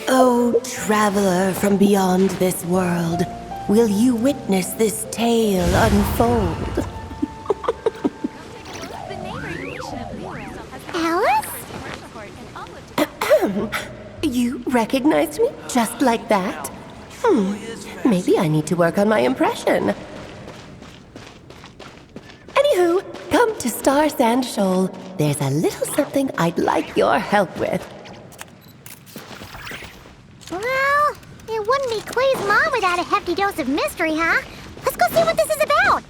Oh, traveler from beyond this world, will you witness this tale unfold? Alice? You recognized me just like that? Maybe I need to work on my impression. Anywho, come to Star Sand Shoal. There's a little something I'd like your help with. Well, it wouldn't be Clay's mom without a hefty dose of mystery, huh? Let's go see what this is about.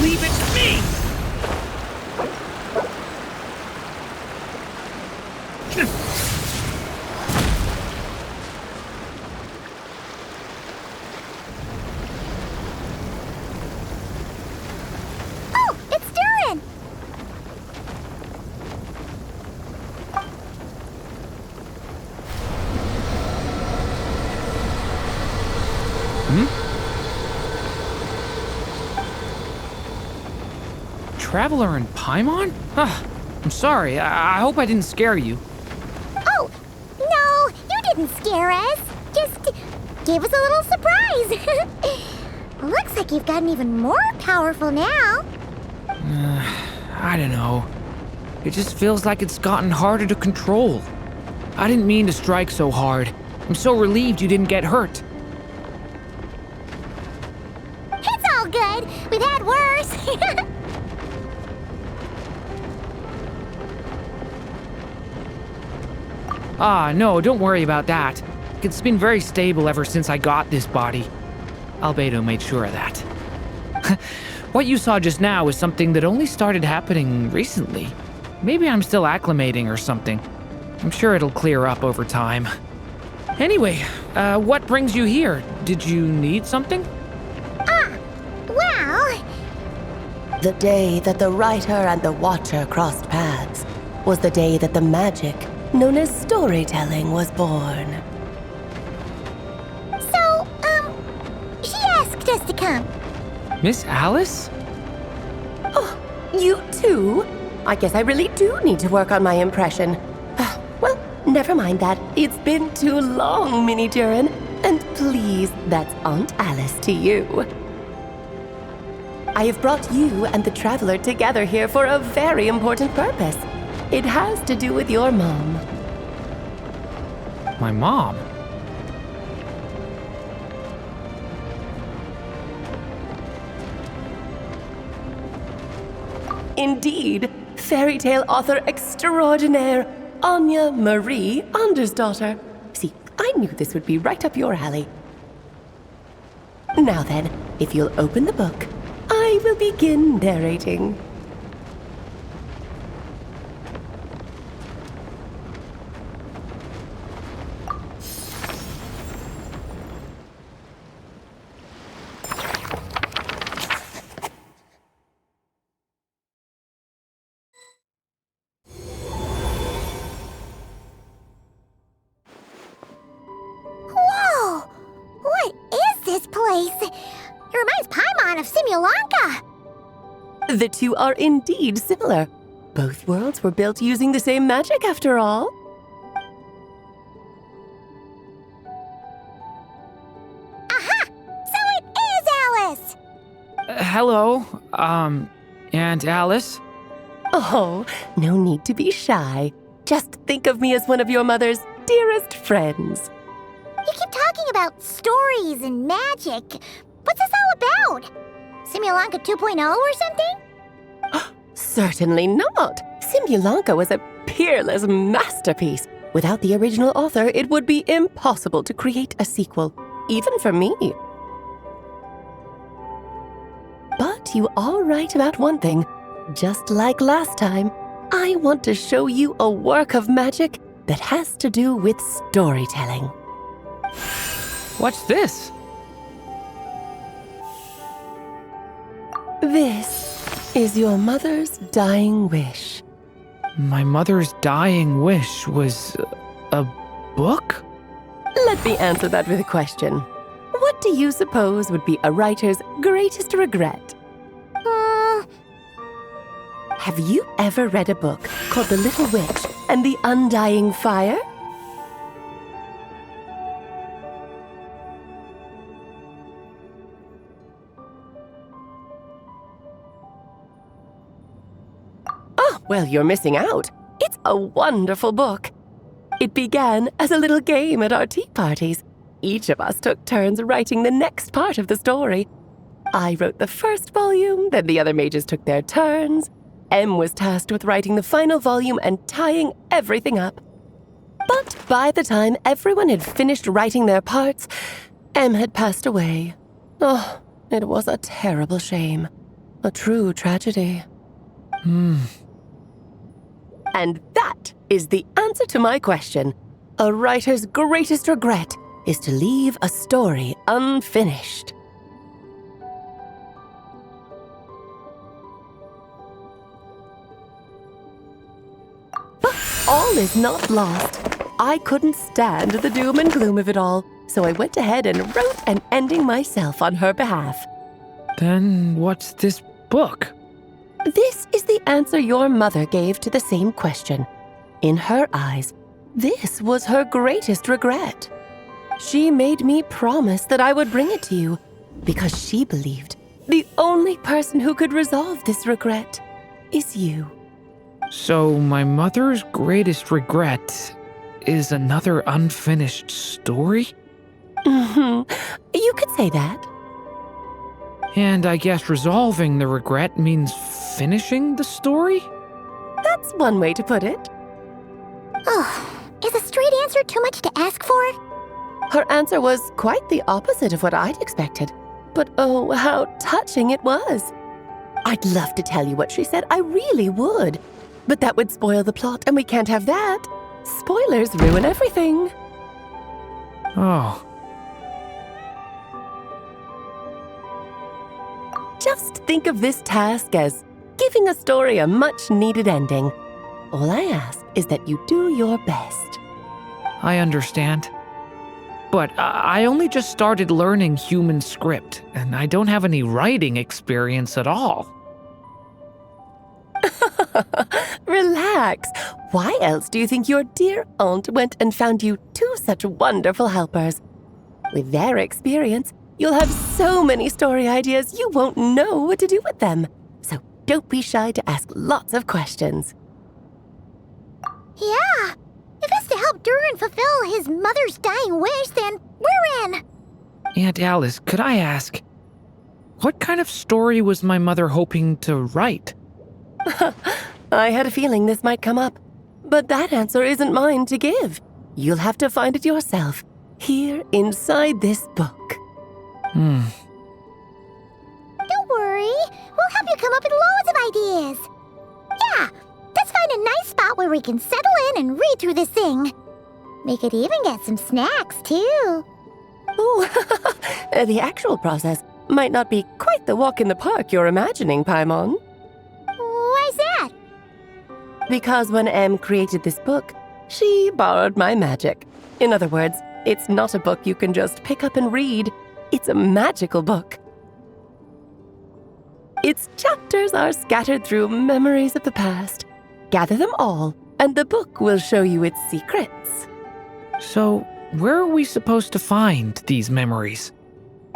Leave it to me! Oh, it's Durin! Traveler in Paimon? I'm sorry. I hope I didn't scare you. Oh, no, you didn't scare us. Just gave us a little surprise. Looks like you've gotten even more powerful now. I don't know. It just feels like it's gotten harder to control. I didn't mean to strike so hard. I'm so relieved you didn't get hurt. It's all good. We've had worse. No, don't worry about that. It's been very stable ever since I got this body. Albedo made sure of that. What you saw just now is something that only started happening recently. Maybe I'm still acclimating or something. I'm sure it'll clear up over time. Anyway, what brings you here? Did you need something? Well, The day that the writer and the watcher crossed paths was the day that the magic known as storytelling was born. so, she asked us to come. Miss Alice? Oh, you too? I guess I really do need to work on my impression. Well, never mind that. It's been too long, Mini Durin. And please, that's Aunt Alice to you. I have brought you and the Traveler together here for a very important purpose. It has to do with your mom. my mom. Indeed, fairy tale author extraordinaire, Anya Marie Andersdottir. See, I knew this would be right up your alley. Now then, if you'll open the book, I will begin narrating. Whoa! What is this place? It reminds Paimon of Simulanka. The two are indeed similar. Both worlds were built using the same magic after all. Aha! So it is Alice! Hello, Aunt Alice? Oh, no need to be shy. Just think of me as one of your mother's dearest friends. You keep talking about stories and magic. What's this all about? Simulanka 2.0 or something? Certainly not. Simulanka was a peerless masterpiece. Without the original author, it would be impossible to create a sequel, even for me. But you are right about one thing. Just like last time, I want to show you a work of magic that has to do with storytelling. What's this? This is your mother's dying wish. My mother's dying wish was a book? Let me answer that with a question. What do you suppose would be a writer's greatest regret? Have you ever read a book called The Little Witch and the Undying Fire? Oh, well, you're missing out. It's a wonderful book. It began as a little game at our tea parties. Each of us took turns writing the next part of the story. I wrote the first volume, then the other mages took their turns. Em was tasked with writing the final volume and tying everything up. But by the time everyone had finished writing their parts, Em had passed away. Oh, it was a terrible shame. A true tragedy. And that is the answer to my question. A writer's greatest regret is to leave a story unfinished. But all is not lost. I couldn't stand the doom and gloom of it all, so I went ahead and wrote an ending myself on her behalf. Then what's this book? This is the answer your mother gave to the same question. In her eyes, this was her greatest regret. She made me promise that I would bring it to you because she believed the only person who could resolve this regret is you. So my mother's greatest regret is another unfinished story? You could say that. And I guess resolving the regret means finishing the story? That's one way to put it. Oh, is a straight answer too much to ask for? Her answer was quite the opposite of what I'd expected. But oh, how touching it was. I'd love to tell you what she said, I really would. But that would spoil the plot, and we can't have that. Spoilers ruin everything. Oh. Just think of this task as giving a story a much-needed ending. All I ask is that you do your best. I understand. But I only just started learning human script, and I don't have any writing experience at all. Relax. Why else do you think your dear aunt went and found you two such wonderful helpers? With their experience, you'll have so many story ideas you won't know what to do with them. So don't be shy to ask lots of questions. Yeah, if it's to help help Durin fulfill his mother's dying wish, then we're in. Aunt Alice, could I ask, what kind of story was my mother hoping to write? I had a feeling this might come up, but that answer isn't mine to give. You'll have to find it yourself, here inside this book. Don't worry, we'll help you come up with loads of ideas. Yeah, let's find a nice spot where we can settle in and read through this thing. We could even get some snacks, too. Oh, the actual process might not be quite the walk in the park you're imagining, Paimon. Why's that? Because when Em created this book, she borrowed my magic. In other words, it's not a book you can just pick up and read. It's a magical book. Its chapters are scattered through memories of the past. Gather them all, and the book will show you its secrets. So, where are we supposed to find these memories?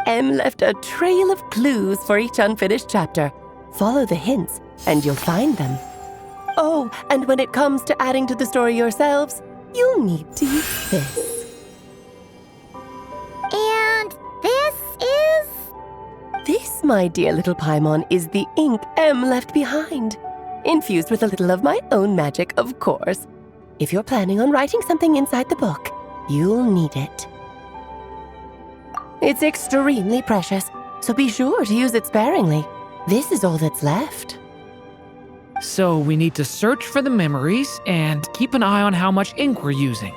Em left a trail of clues for each unfinished chapter. Follow the hints, and you'll find them. Oh, and when it comes to adding to the story yourselves, you'll need to use this. And this is... This, my dear little Paimon, is the ink Em left behind. Infused with a little of my own magic, of course. If you're planning on writing something inside the book, you'll need it. It's extremely precious, so be sure to use it sparingly. This is all that's left. So we need to search for the memories and keep an eye on how much ink we're using.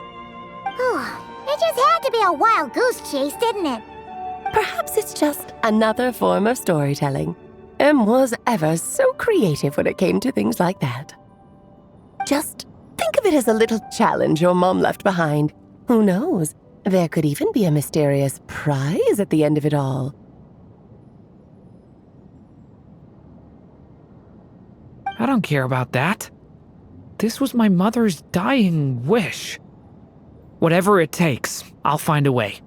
It just had to be a wild goose chase, didn't it? Perhaps it's just another form of storytelling. Em was ever so creative when it came to things like that. Just think of it as a little challenge your mom left behind. Who knows? There could even be a mysterious prize at the end of it all. I don't care about that. This was my mother's dying wish. Whatever it takes, I'll find a way.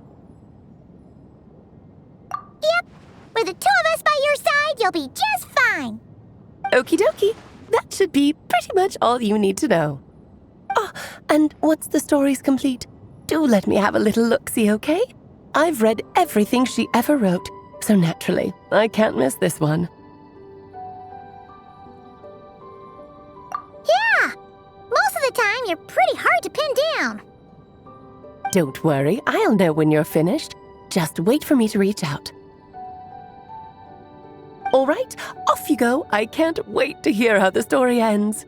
Yep. With the two of us by your side, you'll be just fine. Okie dokie. That should be pretty much all you need to know. Oh, and once the story's complete, do let me have a little look-see, okay? I've read everything she ever wrote, so naturally, I can't miss this one. Yeah. Most of the time, you're pretty hard to pin down. Don't worry, I'll know when you're finished. Just wait for me to reach out. All right, off you go. I can't wait to hear how the story ends.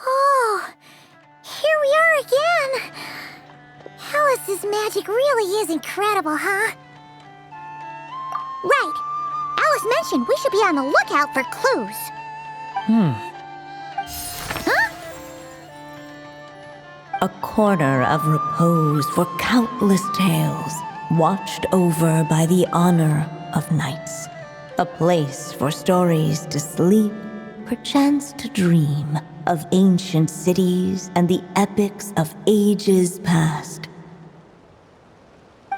Oh, here we are again. Alice's magic really is incredible, huh? Right. Alice mentioned we should be on the lookout for clues. Huh? A corner of repose for countless tales, watched over by the honor of knights. A place for stories to sleep, perchance to dream of ancient cities and the epics of ages past.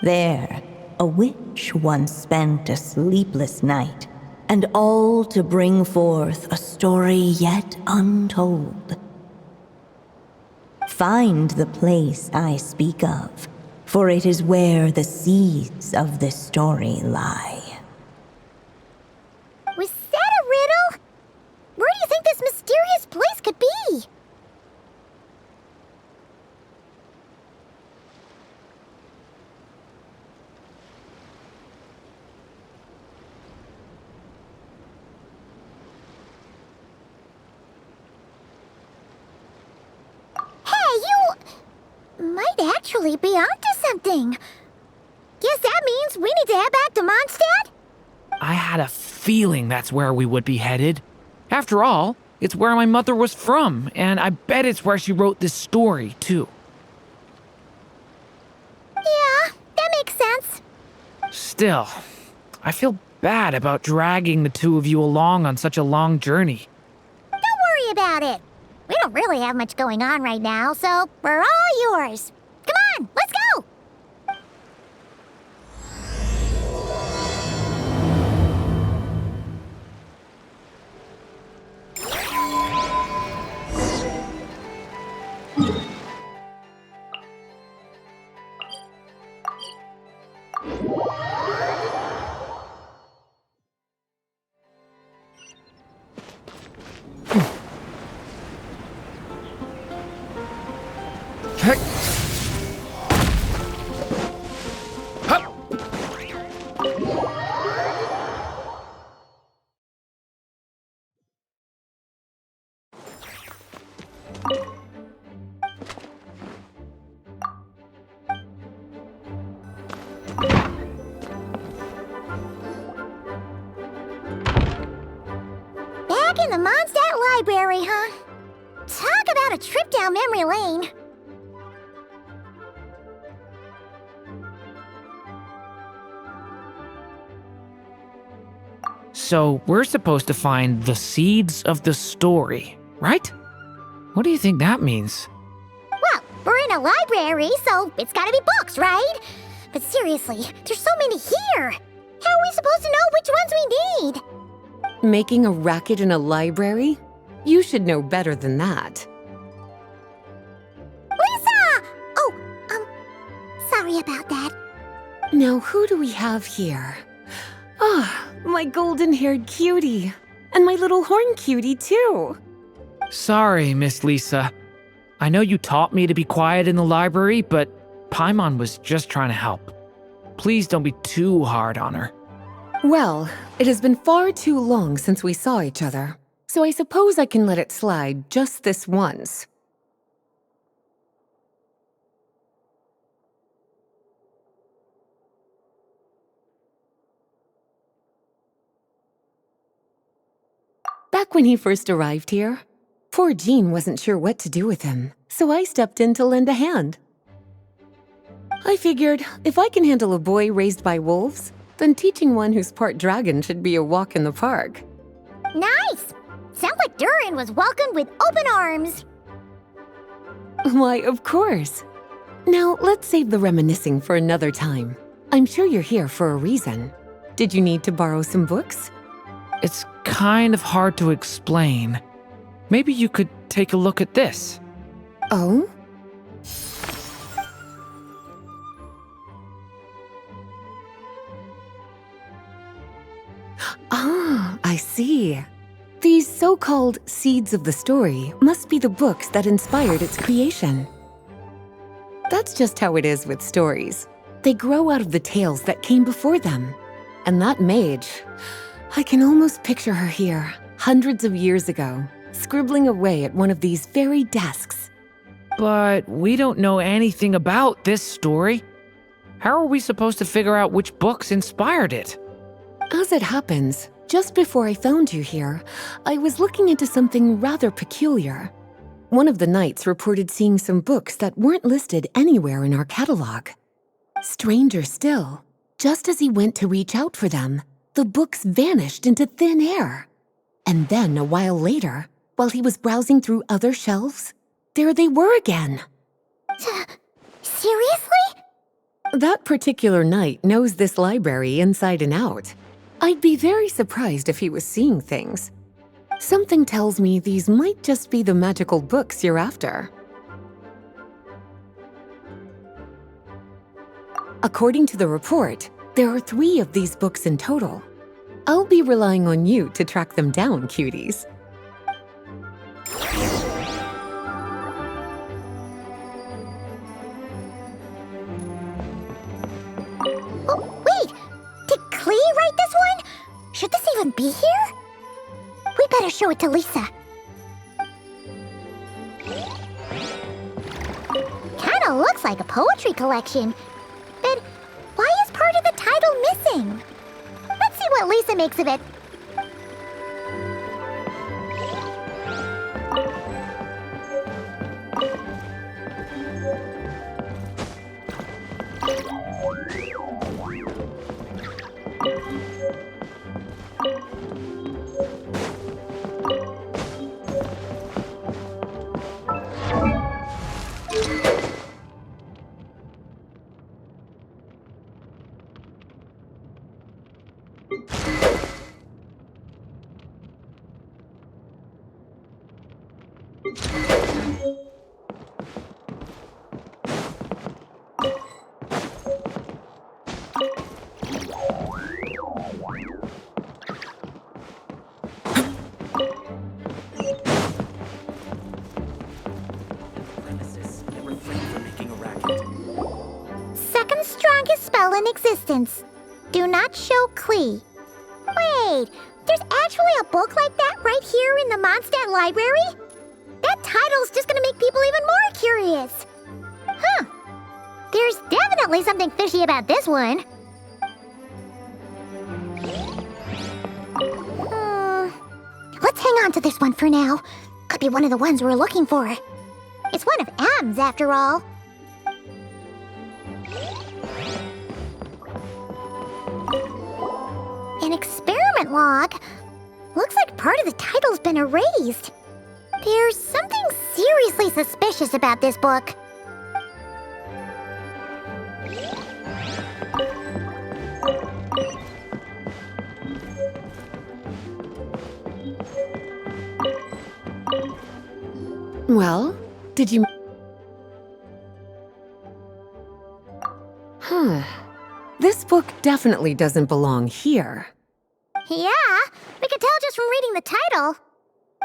There, a witch once spent a sleepless night, and all to bring forth a story yet untold. Find the place I speak of, for it is where the seeds of this story lie. Was that a riddle? Where do you think this mysterious place could be? Might actually be onto something. Guess that means we need to head back to Mondstadt? I had a feeling that's where we would be headed. After all, it's where my mother was from, and I bet it's where she wrote this story, too. Yeah, that makes sense. Still, I feel bad about dragging the two of you along on such a long journey. Don't worry about it. We don't really have much going on right now, so we're all yours. Come on, let's Back in the Mondstadt Library, huh? Talk about a trip down memory lane. So, we're supposed to find the seeds of the story, right? What do you think that means? Well, we're in a library, so it's gotta be books, right? But seriously, there's so many here. How are we supposed to know which ones we need? Making a racket in a library? You should know better than that. Lisa! Oh, sorry about that. Now, who do we have here? Ah, my golden-haired cutie. And my little horn cutie, too. Sorry, Miss Lisa. I know you taught me to be quiet in the library, but Paimon was just trying to help. Please don't be too hard on her. Well, it has been far too long since we saw each other, so I suppose I can let it slide just this once. Back when he first arrived here, poor Jean wasn't sure what to do with him, so I stepped in to lend a hand. I figured, if I can handle a boy raised by wolves, then teaching one who's part dragon should be a walk in the park. Nice! Sounds like Durin was welcomed with open arms. Why, of course. Now, let's save the reminiscing for another time. I'm sure you're here for a reason. Did you need to borrow some books? It's kind of hard to explain. Maybe you could take a look at this. Oh? Ah, I see. These so-called seeds of the story must be the books that inspired its creation. That's just how it is with stories. They grow out of the tales that came before them. And that mage, I can almost picture her here, hundreds of years ago, scribbling away at one of these very desks. But we don't know anything about this story. How are we supposed to figure out which books inspired it? As it happens, just before I found you here, I was looking into something rather peculiar. One of the knights reported seeing some books that weren't listed anywhere in our catalog. Stranger still, just as he went to reach out for them, the books vanished into thin air. And then, a while later, while he was browsing through other shelves, there they were again. Seriously? That particular knight knows this library inside and out. I'd be very surprised if he was seeing things. Something tells me these might just be the magical books you're after. According to the report, there are 3 of these books in total. I'll be relying on you to track them down, cuties. Oh, wait! Did Klee write this one? Should this even be here? We better show it to Lisa. Kinda looks like a poetry collection. But why is part of the title missing? Let's see what Lisa makes of it. Second strongest spell in existence. Do not show Klee. Wait, there's actually a book like that right here in the Mondstadt Library? That title's just gonna make people even more curious. Huh. There's definitely something fishy about this one. Let's hang on to this one for now. Could be one of the ones we're looking for. It's one of M's, after all. An experiment log. Looks like part of the title's been erased. There's something seriously suspicious about this book. Well, did you... This book definitely doesn't belong here. Yeah, we could tell just from reading the title.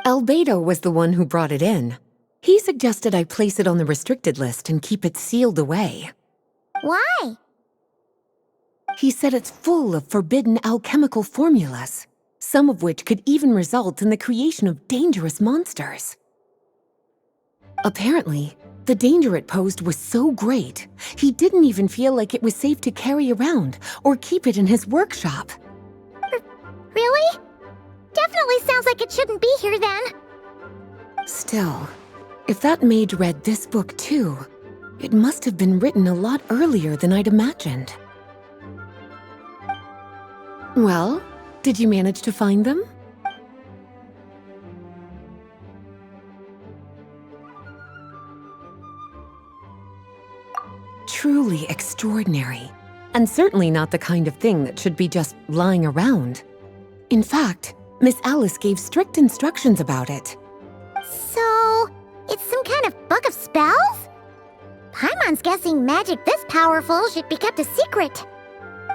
Albedo was the one who brought it in. He suggested I place it on the restricted list and keep it sealed away. Why? He said it's full of forbidden alchemical formulas, some of which could even result in the creation of dangerous monsters. Apparently, the danger it posed was so great, he didn't even feel like it was safe to carry around or keep it in his workshop. Really? Definitely sounds like it shouldn't be here then. Still, if that maid read this book too, it must have been written a lot earlier than I'd imagined. Well, did you manage to find them? Truly extraordinary, and certainly not the kind of thing that should be just lying around. In fact, Miss Alice gave strict instructions about it. So, it's some kind of book of spells? Paimon's guessing magic this powerful should be kept a secret.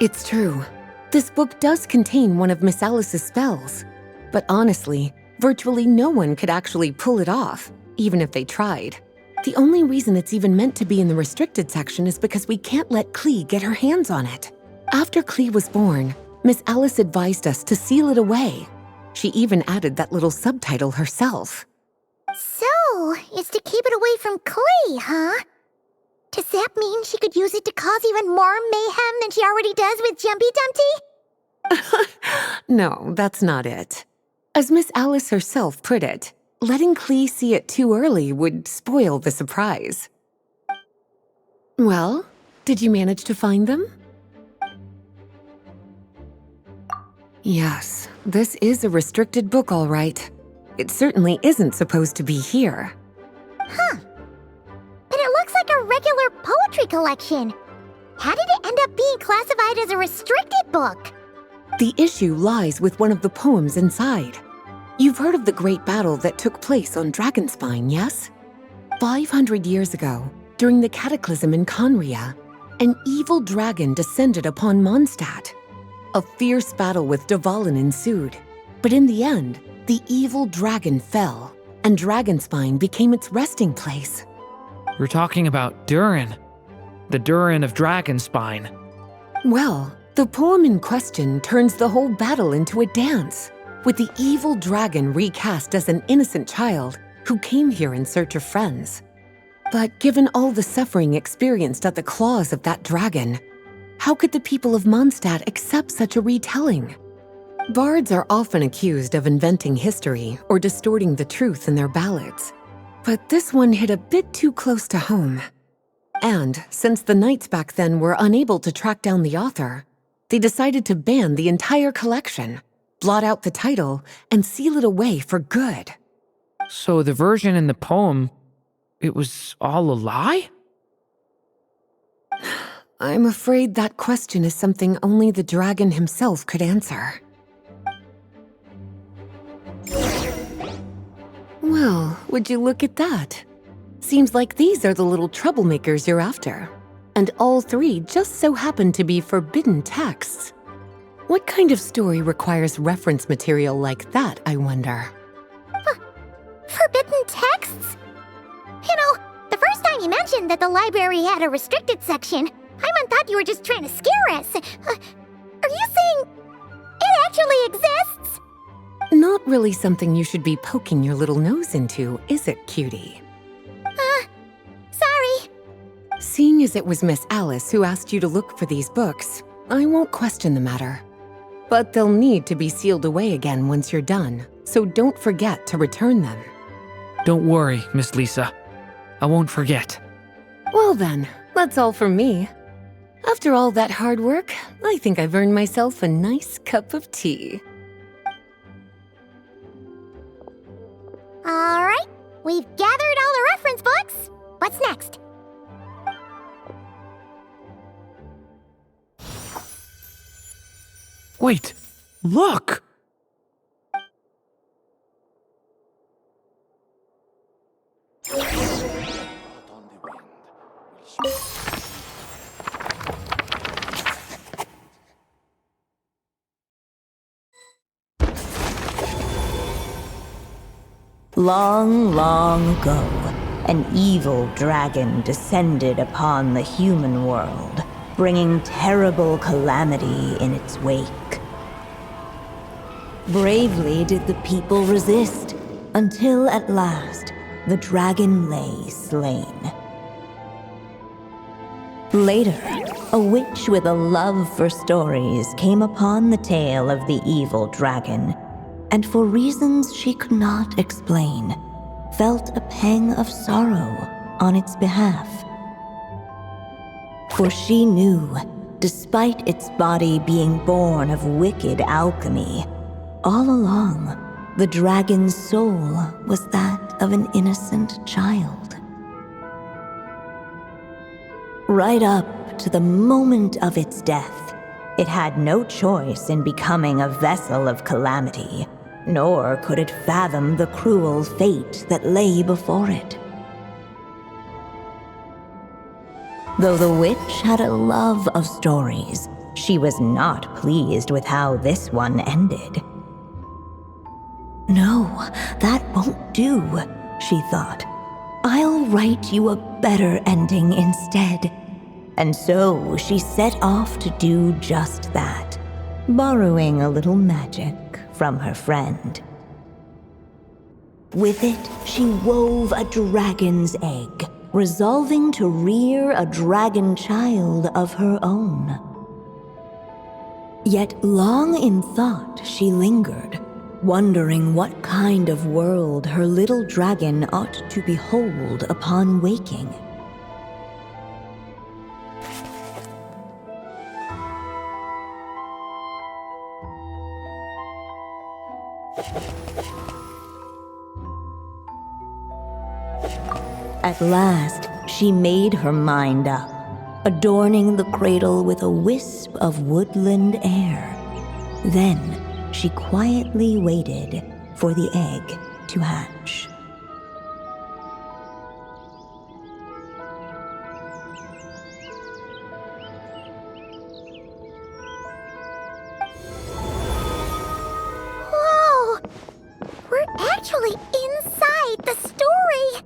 It's true. This book does contain one of Miss Alice's spells. But honestly, virtually no one could actually pull it off, even if they tried. The only reason it's even meant to be in the restricted section is because we can't let Klee get her hands on it. After Klee was born, Miss Alice advised us to seal it away. She even added that little subtitle herself. So, it's to keep it away from Klee, huh? Does that mean she could use it to cause even more mayhem than she already does with Jumpy Dumpty? No, that's not it. As Miss Alice herself put it, letting Klee see it too early would spoil the surprise. Well, did you manage to find them? Yes, this is a restricted book, all right. It certainly isn't supposed to be here. Huh. But it looks like a regular poetry collection. How did it end up being classified as a restricted book? The issue lies with one of the poems inside. You've heard of the great battle that took place on Dragonspine, yes? 500 years ago, during the cataclysm in Conria, an evil dragon descended upon Mondstadt. A fierce battle with Dvalin ensued, but in the end, the evil dragon fell, and Dragonspine became its resting place. We're talking about Durin, the Durin of Dragonspine. Well, the poem in question turns the whole battle into a dance, with the evil dragon recast as an innocent child who came here in search of friends. But given all the suffering experienced at the claws of that dragon, how could the people of Mondstadt accept such a retelling? Bards are often accused of inventing history or distorting the truth in their ballads, but this one hit a bit too close to home. And since the knights back then were unable to track down the author, they decided to ban the entire collection, blot out the title, and seal it away for good. So the version in the poem, it was all a lie? I'm afraid that question is something only the dragon himself could answer. Well, would you look at that? Seems like these are the little troublemakers you're after. And all three just so happen to be forbidden texts. What kind of story requires reference material like that, I wonder? Forbidden texts? You know, the first time you mentioned that the library had a restricted section, Paimon thought you were just trying to scare us. Are you saying it actually exists? Not really something you should be poking your little nose into, is it, cutie? Sorry. Seeing as it was Miss Alice who asked you to look for these books, I won't question the matter. But they'll need to be sealed away again once you're done, so don't forget to return them. Don't worry, Miss Lisa. I won't forget. Well then, that's all from me. After all that hard work, I think I've earned myself a nice cup of tea. All right, we've gathered all the reference books. What's next? Wait, look! Long, long ago, an evil dragon descended upon the human world, bringing terrible calamity in its wake. Bravely did the people resist, until at last, the dragon lay slain. Later, a witch with a love for stories came upon the tale of the evil dragon, and for reasons she could not explain, felt a pang of sorrow on its behalf. For she knew, despite its body being born of wicked alchemy, all along, the dragon's soul was that of an innocent child. Right up to the moment of its death, it had no choice in becoming a vessel of calamity, nor could it fathom the cruel fate that lay before it. Though the witch had a love of stories, she was not pleased with how this one ended. No, that won't do, she thought. I'll write you a better ending instead. And so she set off to do just that, borrowing a little magic from her friend. With it, she wove a dragon's egg, resolving to rear a dragon child of her own. Yet long in thought she lingered, wondering what kind of world her little dragon ought to behold upon waking. At last, she made her mind up, adorning the cradle with a wisp of woodland air. Then, she quietly waited for the egg to hatch. Whoa! We're actually inside the story!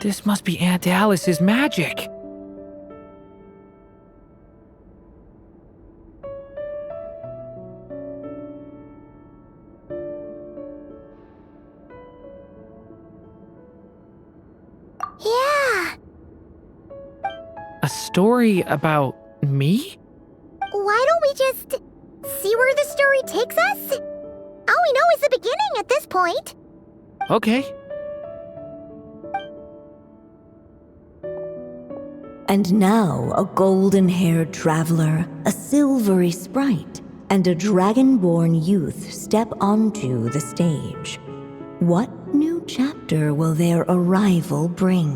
This must be Aunt Alice's magic. Yeah! A story about me? Why don't we just see where the story takes us? All we know is the beginning at this point. Okay. And now a golden-haired traveler, a silvery sprite, and a dragon-born youth step onto the stage. What new chapter will their arrival bring?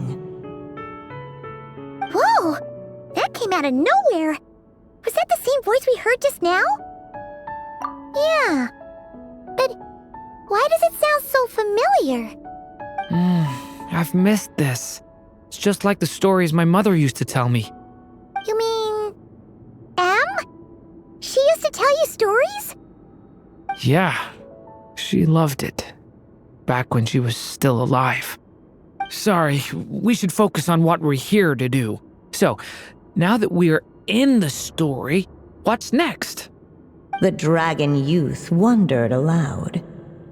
Whoa! That came out of nowhere! Was that the same voice we heard just now? Yeah. But why does it sound so familiar? I've missed this. It's just like the stories my mother used to tell me. You mean... Em? She used to tell you stories? Yeah, she loved it. Back when she was still alive. Sorry, we should focus on what we're here to do. So, now that we're in the story, what's next? The dragon youth wondered aloud.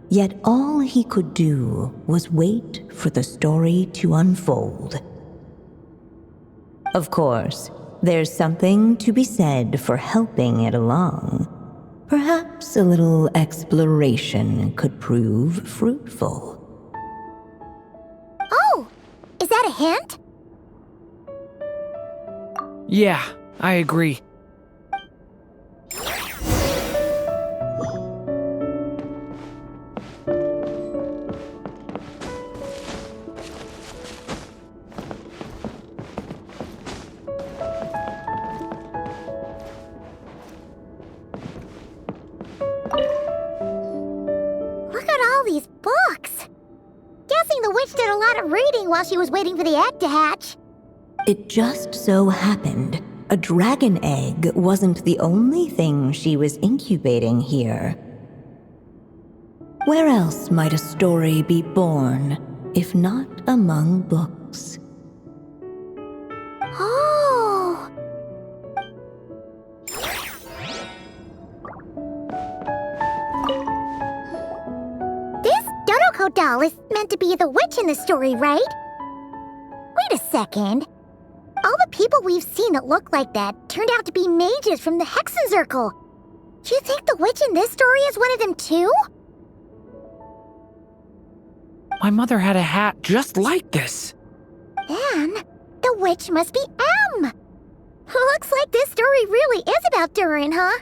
Yet all he could do was wait for the story to unfold. Of course, there's something to be said for helping it along. Perhaps a little exploration could prove fruitful. Oh, is that a hint? Yeah, I agree. Look at all these books. Guessing the witch did a lot of reading while she was waiting for the egg to hatch. It just so happened a dragon egg wasn't the only thing she was incubating here. Where else might a story be born, if not among books? Oh! This Dodoko doll is meant to be the witch in the story, right? Wait a second. All the people we've seen that look like that turned out to be mages from the Hexen Circle. Do you think the witch in this story is one of them too? My mother had a hat just like this. Then, the witch must be M. Looks like this story really is about Durin, huh?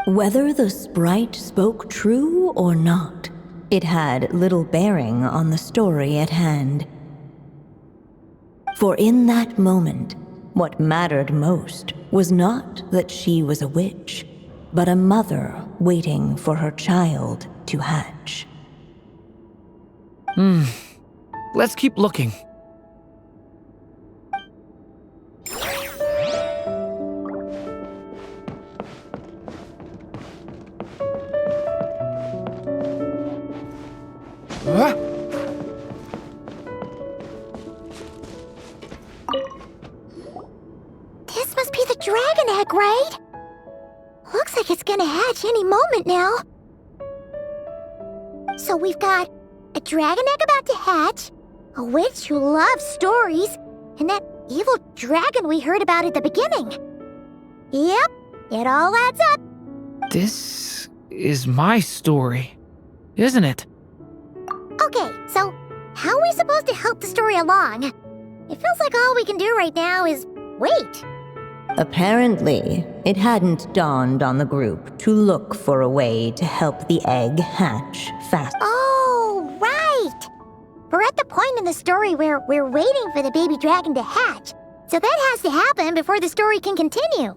Whether the sprite spoke true or not, it had little bearing on the story at hand. For in that moment, what mattered most was not that she was a witch, but a mother waiting for her child to hatch. Let's keep looking. Huh? This must be the dragon egg, right? Looks like it's gonna hatch any moment now. So we've got a dragon egg about to hatch, a witch who loves stories, and that evil dragon we heard about at the beginning. Yep, it all adds up. This is my story, isn't it? Okay, so how are we supposed to help the story along? It feels like all we can do right now is wait. Apparently, it hadn't dawned on the group to look for a way to help the egg hatch faster. Oh, right! We're at the point in the story where we're waiting for the baby dragon to hatch, so that has to happen before the story can continue.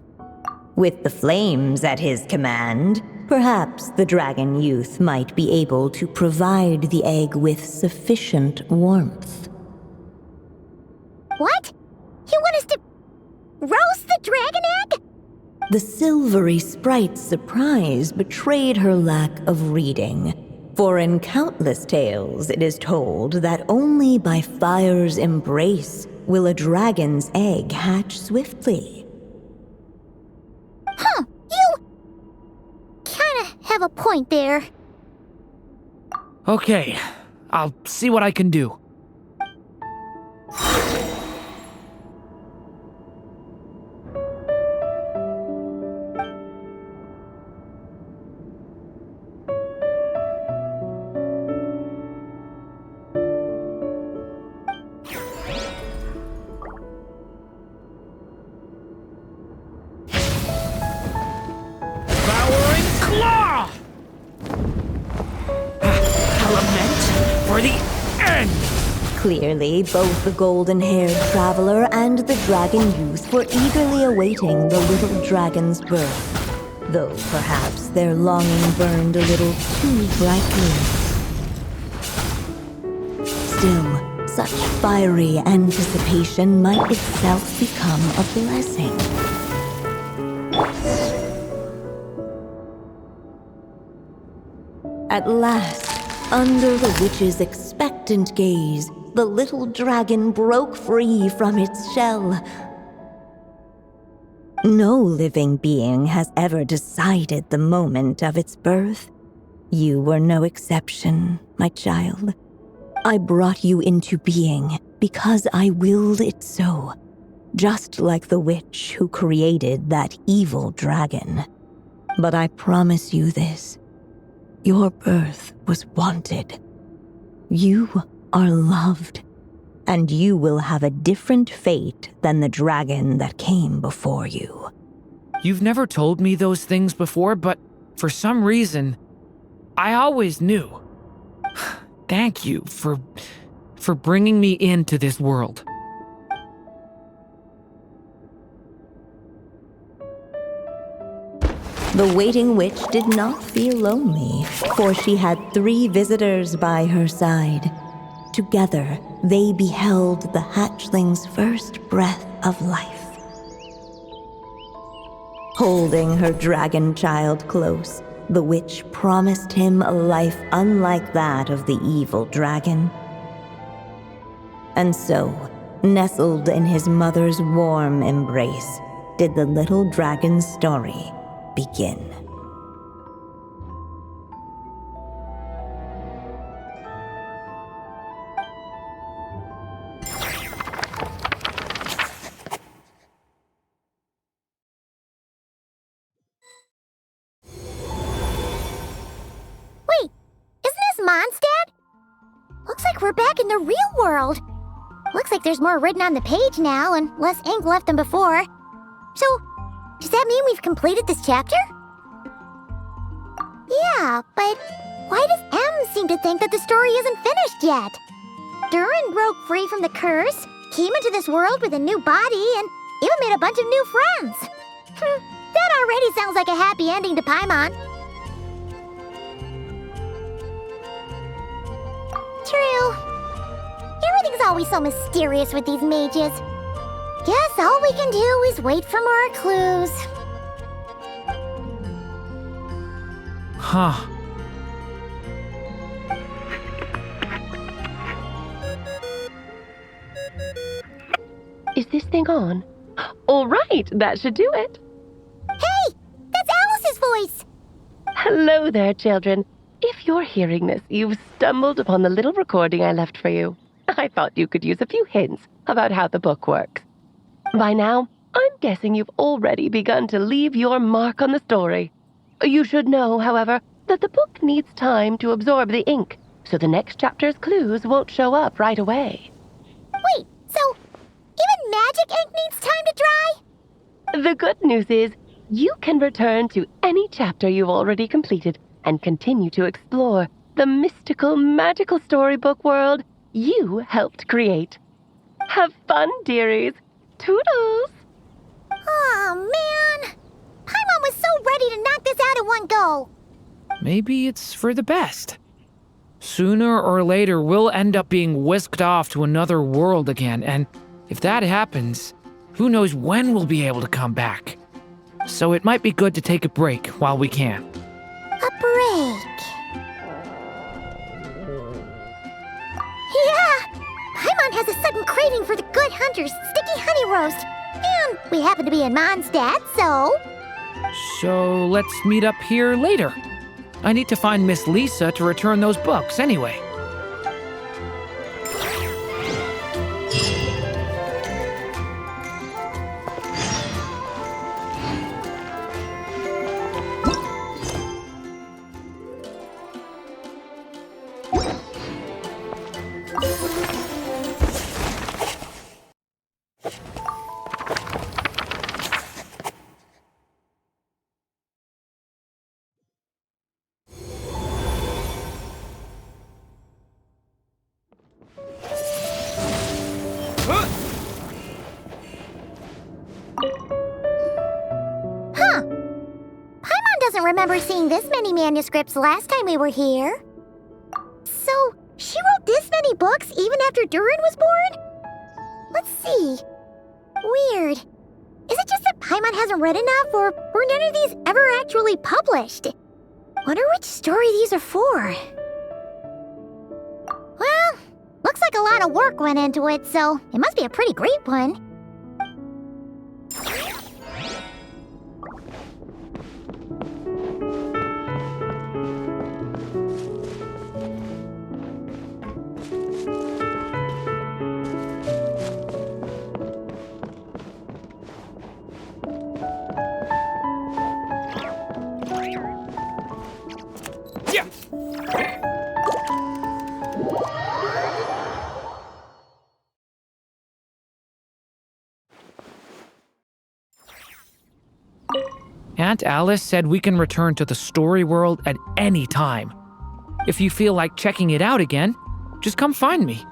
With the flames at his command, perhaps the dragon youth might be able to provide the egg with sufficient warmth. What? You want us to roast the dragon egg? The silvery sprite's surprise betrayed her lack of reading. For in countless tales it is told that only by fire's embrace will a dragon's egg hatch swiftly. Huh, you kinda have a point there. Okay, I'll see what I can do. Devouring Claw! Element for the end! Clearly, both the golden-haired traveler and the dragon youth were eagerly awaiting the little dragon's birth, though perhaps their longing burned a little too brightly. Still, such fiery anticipation might itself become a blessing. At last, under the witch's expectant gaze, the little dragon broke free from its shell. No living being has ever decided the moment of its birth. You were no exception, my child. I brought you into being because I willed it so, just like the witch who created that evil dragon. But I promise you this. Your birth was wanted. You are loved, and you will have a different fate than the dragon that came before you. You've never told me those things before, but for some reason, I always knew. Thank you for bringing me into this world. The waiting witch did not feel lonely, for she had 3 visitors by her side. Together, they beheld the hatchling's first breath of life. Holding her dragon child close, the witch promised him a life unlike that of the evil dragon. And so, nestled in his mother's warm embrace, did the little dragon's story begin. Wait, isn't this Mondstadt? Looks like we're back in the real world. Looks like there's more written on the page now and less ink left than before. So, does that mean we've completed this chapter? Yeah, but why does M seem to think that the story isn't finished yet? Durin broke free from the curse, came into this world with a new body, and even made a bunch of new friends. That already sounds like a happy ending to Paimon. True. Everything's always so mysterious with these mages. Guess all we can do is wait for more clues. Huh. Is this thing on? All right, that should do it. Hey! That's Alice's voice! Hello there, children. If you're hearing this, you've stumbled upon the little recording I left for you. I thought you could use a few hints about how the book works. By now, I'm guessing you've already begun to leave your mark on the story. You should know, however, that the book needs time to absorb the ink, so the next chapter's clues won't show up right away. Wait, so even magic ink needs time to dry? The good news is, you can return to any chapter you've already completed and continue to explore the mystical, magical storybook world you helped create. Have fun, dearies. Toodles! Oh, man! Paimon was so ready to knock this out in one go. Maybe it's for the best. Sooner or later, we'll end up being whisked off to another world again, and if that happens, who knows when we'll be able to come back. So it might be good to take a break while we can. A break. Yeah! Paimon has a sudden craving for the Good Hunter's sticky honey roast. And we happen to be in Mondstadt, so... So let's meet up here later. I need to find Miss Lisa to return those books anyway. Doesn't remember seeing this many manuscripts last time we were here. So, she wrote this many books even after Durin was born? Let's see. Weird. Is it just that Paimon hasn't read enough, or were none of these ever actually published? Wonder which story these are for. Well, looks like a lot of work went into it, so it must be a pretty great one. Aunt Alice said we can return to the story world at any time. If you feel like checking it out again, just come find me.